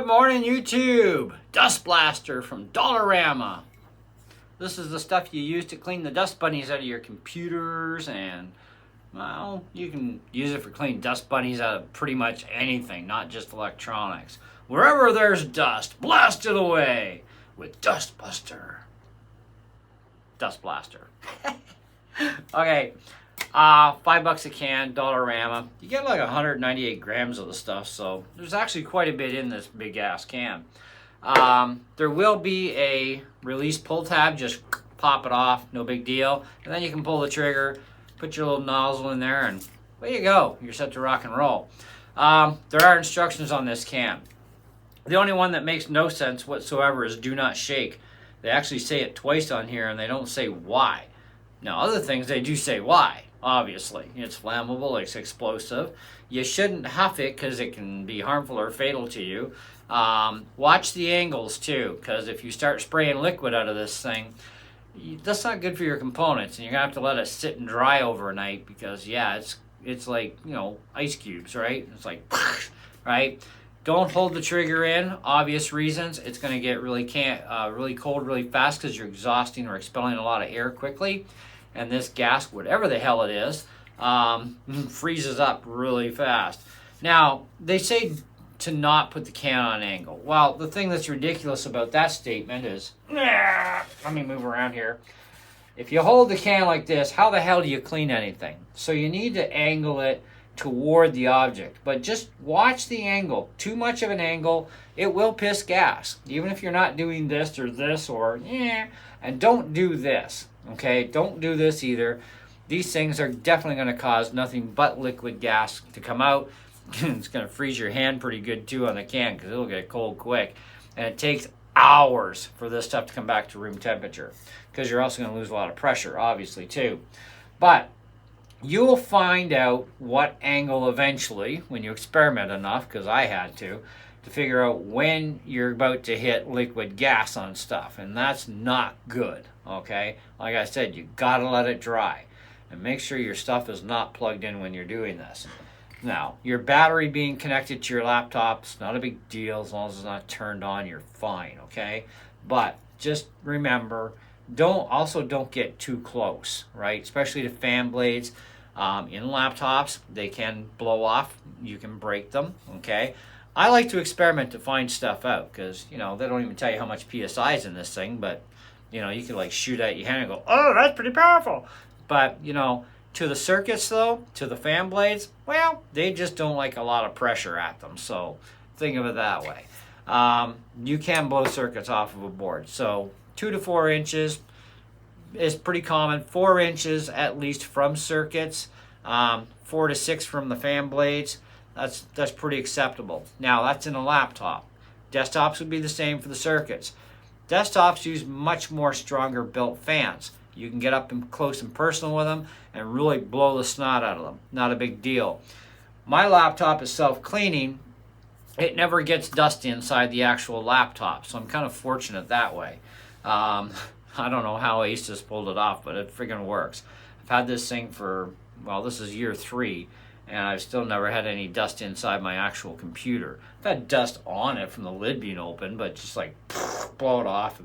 morning, YouTube! Dust Blaster from Dollarama. This is the stuff you use to clean the dust bunnies out of your computers, and, well, you can use it for cleaning dust bunnies out of pretty much anything, not just electronics. Wherever there's dust, blast it away with Dust Buster. Dust Blaster. Okay. $5 a can, Dollarama. You get like 198 grams of the stuff, so there's actually quite a bit in this big ass can. There will be a release pull tab, just pop it off, no big deal. And then you can pull the trigger, put your little nozzle in there, and there you go. You're set to rock and roll. There are instructions on this can. The only one that makes no sense whatsoever is do not shake. They actually say it twice on here, and they don't say why. Now, other things, they do say why. Obviously, it's flammable, it's explosive. You shouldn't huff it because it can be harmful or fatal to you. Watch the angles too, because if you start spraying liquid out of this thing, that's not good for your components, and you're gonna have to let it sit and dry overnight because, yeah, it's like, you know, ice cubes, right? It's like, right? Don't hold the trigger in, obvious reasons. It's gonna get really cold really fast because you're exhausting or expelling a lot of air quickly. And this gas, whatever the hell it is, freezes up really fast. Now, they say to not put the can on angle. Well, the thing that's ridiculous about that statement is, let me move around here. If you hold the can like this, how the hell do you clean anything? So you need to angle it toward the object. But just watch the angle. Too much of an angle, it will piss gas. Even if you're not doing this or and don't do this. Okay, don't do this either. These things are definitely going to cause nothing but liquid gas to come out. It's going to freeze your hand pretty good too on the can because it'll get cold quick. And it takes hours for this stuff to come back to room temperature because you're also going to lose a lot of pressure, obviously, too. But you'll find out what angle eventually, when you experiment enough, because I had to figure out when you're about to hit liquid gas on stuff, and that's not good, okay? Like I said, you gotta let it dry, and make sure your stuff is not plugged in when you're doing this. Now, your battery being connected to your laptop is not a big deal. As long as it's not turned on, you're fine, okay? But just remember, don't get too close, right? Especially to fan blades. In laptops, they can blow off. You can break them, okay? I like to experiment to find stuff out because, you know, they don't even tell you how much PSI is in this thing, but, you know, you can like shoot at your hand and go, oh, that's pretty powerful. But, you know, to the circuits though, to the fan blades, well, they just don't like a lot of pressure at them. So think of it that way. You can blow circuits off of a board. So 2 to 4 inches is pretty common. 4 inches at least from circuits, 4 to 6 from the fan blades. That's pretty acceptable. Now, that's in a laptop. Desktops would be the same for the circuits. Desktops use much more stronger built fans. You can get up close and personal with them and really blow the snot out of them. Not a big deal. My laptop is self-cleaning. It never gets dusty inside the actual laptop, so I'm kind of fortunate that way. I don't know how Asus pulled it off, but it friggin' works. I've had this thing for, well, this is year 3. And I've still never had any dust inside my actual computer. I've had dust on it from the lid being open, but just like blow it off.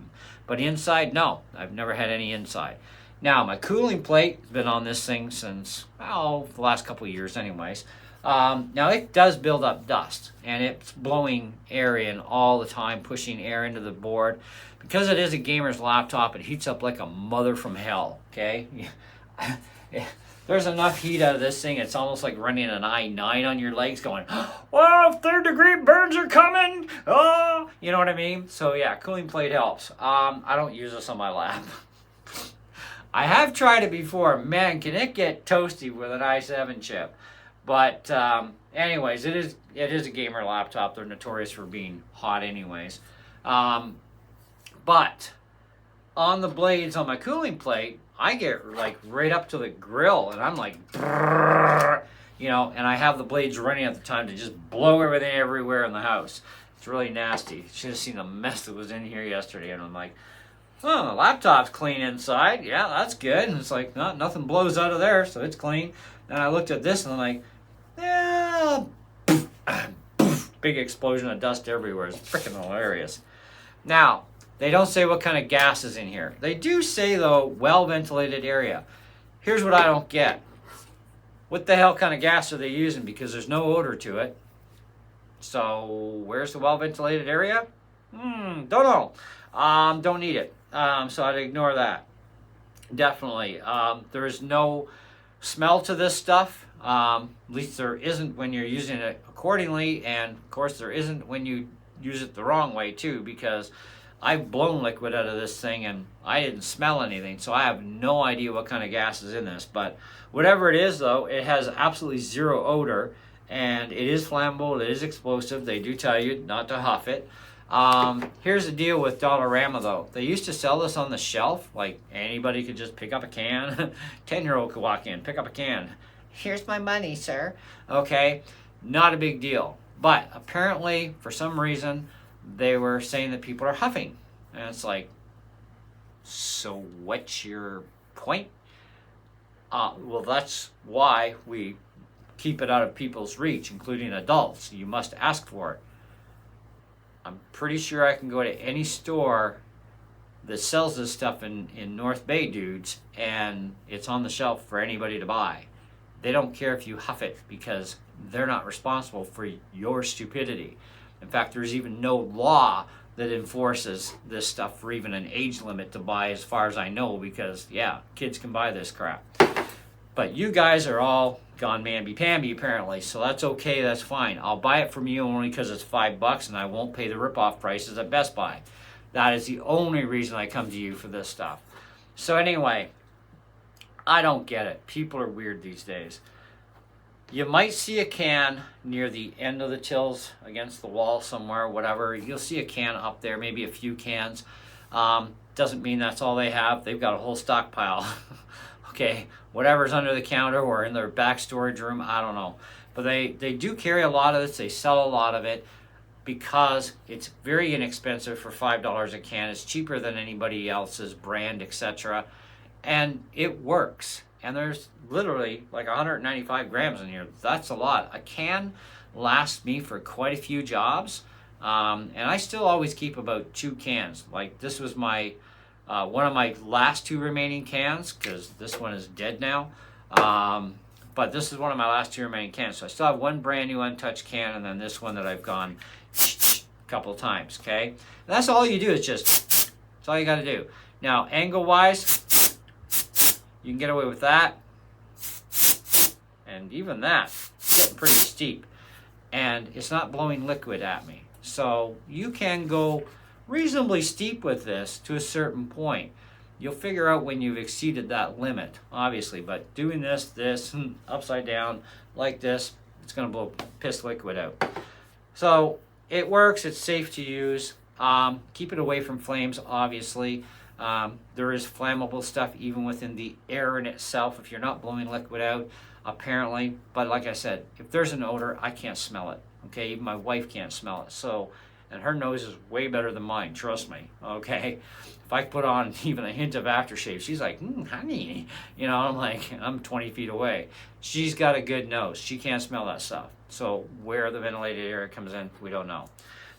But inside, no, I've never had any inside. Now, my cooling plate has been on this thing since, the last couple of years anyways. Now, it does build up dust, and it's blowing air in all the time, pushing air into the board. Because it is a gamer's laptop, it heats up like a mother from hell, okay? There's enough heat out of this thing, it's almost like running an I-9 on your legs going, oh, 3rd-degree burns are coming! Oh, you know what I mean? So yeah, cooling plate helps. I don't use this on my lap. I have tried it before. Man, can it get toasty with an i7 chip. But anyways, it is a gamer laptop. They're notorious for being hot anyways. But on the blades on my cooling plate, I get like right up to the grill and I'm like, you know, and I have the blades running at the time to just blow everything everywhere in the house. It's really nasty. Should have seen the mess that was in here yesterday. And I'm like, oh, the laptop's clean inside. Yeah, that's good. And it's like, no, nothing blows out of there, so it's clean. And I looked at this and I'm like, yeah, big explosion of dust everywhere. It's freaking hilarious. Now, they don't say what kind of gas is in here. They do say, though, well-ventilated area. Here's what I don't get. What the hell kind of gas are they using? Because there's no odor to it. So, where's the well-ventilated area? Don't know. Don't need it. So I'd ignore that. Definitely. There is no smell to this stuff. At least there isn't when you're using it accordingly. And, of course, there isn't when you use it the wrong way, too. Because I've blown liquid out of this thing and I didn't smell anything. So I have no idea what kind of gas is in this. But whatever it is, though, it has absolutely zero odor. And it is flammable. It is explosive. They do tell you not to huff it. Here's the deal with Dollarama, though. They used to sell this on the shelf. Like, anybody could just pick up a can. 10-year-old could walk in, pick up a can. Here's my money, sir. Okay, not a big deal. But apparently, for some reason, they were saying that people are huffing. And it's like, so what's your point? Well, that's why we keep it out of people's reach, including adults. You must ask for it. I'm pretty sure I can go to any store that sells this stuff in North Bay, dudes, and it's on the shelf for anybody to buy. They don't care if you huff it because they're not responsible for your stupidity. In fact, there's even no law that enforces this stuff for even an age limit to buy, as far as I know, because, yeah, kids can buy this crap. But you guys are all gone mamby-pamby, apparently, so that's okay, that's fine. I'll buy it from you only because it's $5 and I won't pay the rip-off prices at Best Buy. That is the only reason I come to you for this stuff. So anyway, I don't get it. People are weird these days. You might see a can near the end of the tills against the wall somewhere, whatever. You'll see a can up there, maybe a few cans. Doesn't mean that's all they have. They've got a whole stockpile. Okay, whatever's under the counter or in their back storage room, I don't know. But they do carry a lot of this. They sell a lot of it because it's very inexpensive for $5 a can. It's cheaper than anybody else's brand, etc. And it works. And there's literally like 195 grams in here. That's a lot. A can lasts me for quite a few jobs. And I still always keep about 2 cans. Like this was my one of my last 2 remaining cans, because this one is dead now. But this is one of my last 2 remaining cans. So I still have one brand new untouched can, and then this one that I've gone a couple of times, okay? And that's all you do is just, that's all you got to do. Now, angle-wise, you can get away with that. And even that, it's getting pretty steep. And it's not blowing liquid at me. So you can go reasonably steep with this to a certain point. You'll figure out when you've exceeded that limit, obviously, but doing this, upside down, like this, it's going to blow piss liquid out. So it works, it's safe to use. Keep it away from flames, obviously. There is flammable stuff even within the air in itself if you're not blowing liquid out, apparently. But like I said, if there's an odor, I can't smell it. Okay, even my wife can't smell it. So, and her nose is way better than mine, trust me, okay? If I put on even a hint of aftershave, she's like, honey. You know, I'm like, I'm 20 feet away. She's got a good nose. She can't smell that stuff. So where the ventilated air comes in, we don't know.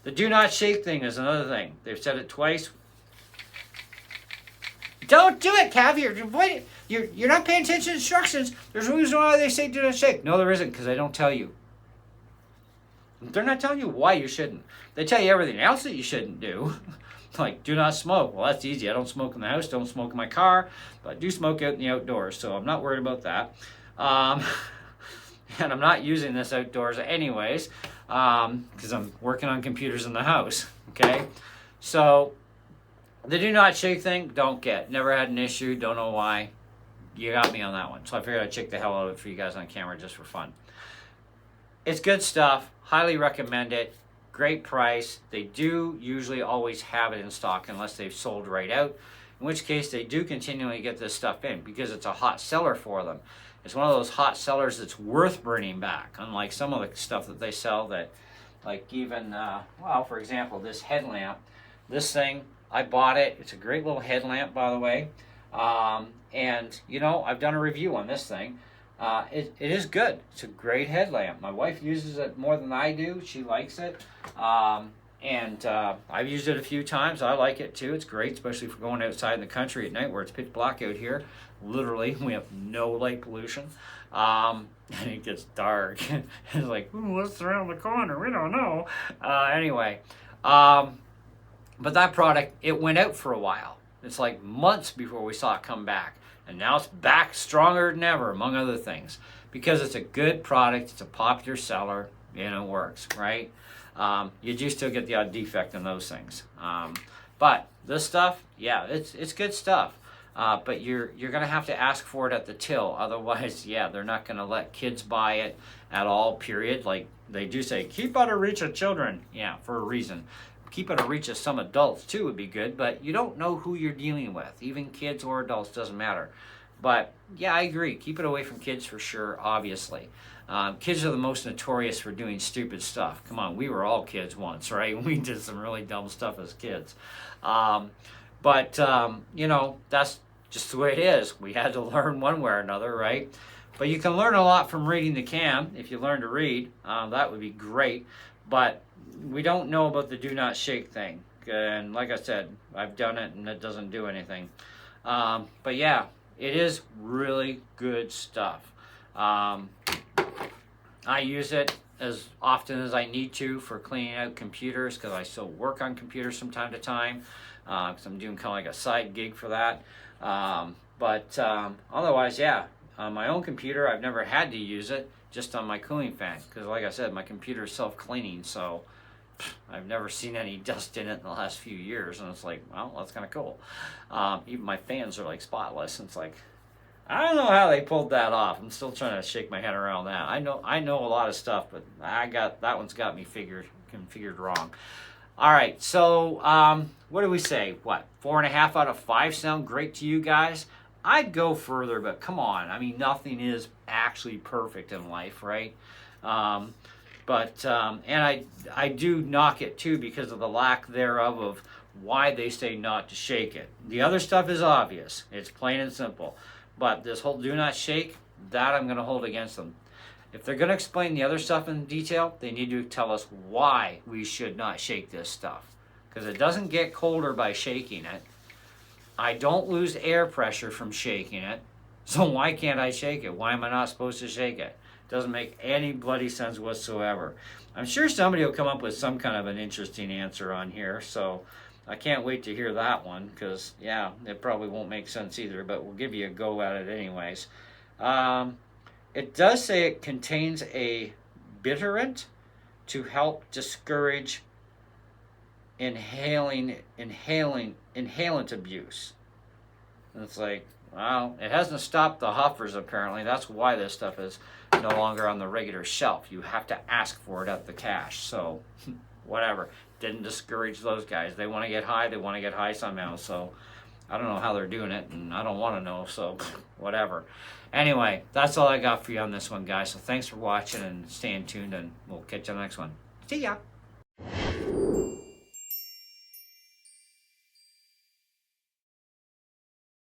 The do not shake thing is another thing. They've said it twice. Don't do it, Cav. You're not paying attention to instructions. There's a reason why they say do not shake. No, there isn't, because they don't tell you. They're not telling you why you shouldn't. They tell you everything else that you shouldn't do. Like, do not smoke. Well, that's easy. I don't smoke in the house, don't smoke in my car, but I do smoke out in the outdoors, so I'm not worried about that. And I'm not using this outdoors anyways, because I'm working on computers in the house, okay? So, the do not shake thing, don't get. Never had an issue, don't know why. You got me on that one. So I figured I'd check the hell out of it for you guys on camera just for fun. It's good stuff. Highly recommend it. Great price. They do usually always have it in stock unless they've sold right out, in which case they do continually get this stuff in because it's a hot seller for them. It's one of those hot sellers that's worth bringing back, unlike some of the stuff that they sell that, like even, well, for example, this headlamp. This thing, I bought it. It's a great little headlamp, by the way. And, you know, I've done a review on this thing. it is good. It's a great headlamp. My wife uses it more than I do. She likes it. And I've used it a few times. I like it too. It's great, especially if we're going outside in the country at night where it's pitch black out here. Literally, we have no light pollution. And it gets dark. It's like, ooh, what's around the corner? We don't know. Anyway, but that product, it went out for a while. It's like months before we saw it come back. And now it's back stronger than ever, among other things. Because it's a good product, it's a popular seller, and it works, right? You do still get the odd defect in those things. But this stuff, yeah, it's good stuff. But you're going to have to ask for it at the till. Otherwise, yeah, they're not going to let kids buy it at all, period. Like they do say, keep out of reach of children. Yeah, for a reason. Keep out of reach of some adults too would be good, but you don't know who you're dealing with. Even kids or adults, doesn't matter. But yeah, I agree. Keep it away from kids for sure, obviously. Kids are the most notorious for doing stupid stuff. Come on, we were all kids once, right? We did some really dumb stuff as kids. But you know, that's just the way it is. We had to learn one way or another, right? But you can learn a lot from reading the can. If you learn to read, that would be great. But we don't know about the do not shake thing. And like I said, I've done it and it doesn't do anything. But yeah, it is really good stuff. I use it as often as I need to for cleaning out computers because I still work on computers from time to time because I'm doing kind of like a side gig for that. But otherwise, yeah, on my own computer, I've never had to use it just on my cooling fan because like I said, my computer is self-cleaning, so I've never seen any dust in it in the last few years, and it's like, well, that's kind of cool. Even my fans are like spotless, and it's like, I don't know how they pulled that off. I'm still trying to shake my head around that. I know a lot of stuff, but that one's got me configured wrong. All right, so what do we say? What, 4.5 out of 5 sound great to you guys? I'd go further, but come on. I mean, nothing is actually perfect in life, right? But I do knock it too because of the lack thereof of why they say not to shake it. The other stuff is obvious. It's plain and simple. But this whole do not shake, that I'm going to hold against them. If they're going to explain the other stuff in detail, they need to tell us why we should not shake this stuff. Because it doesn't get colder by shaking it. I don't lose air pressure from shaking it. So why can't I shake it? Why am I not supposed to shake it? Doesn't make any bloody sense whatsoever. I'm sure somebody will come up with some kind of an interesting answer on here, so I can't wait to hear that one because, yeah, it probably won't make sense either, but we'll give you a go at it anyways. It does say it contains a bitterant to help discourage inhalant abuse. And it's like, well, it hasn't stopped the huffers apparently. That's why this stuff is no longer on the regular shelf. You have to ask for it at the cash. So, whatever. Didn't discourage those guys. They want to get high. They want to get high somehow. So, I don't know how they're doing it, and I don't want to know. So, whatever. Anyway, that's all I got for you on this one, guys. So, thanks for watching and staying tuned, and we'll catch you on the next one. See ya.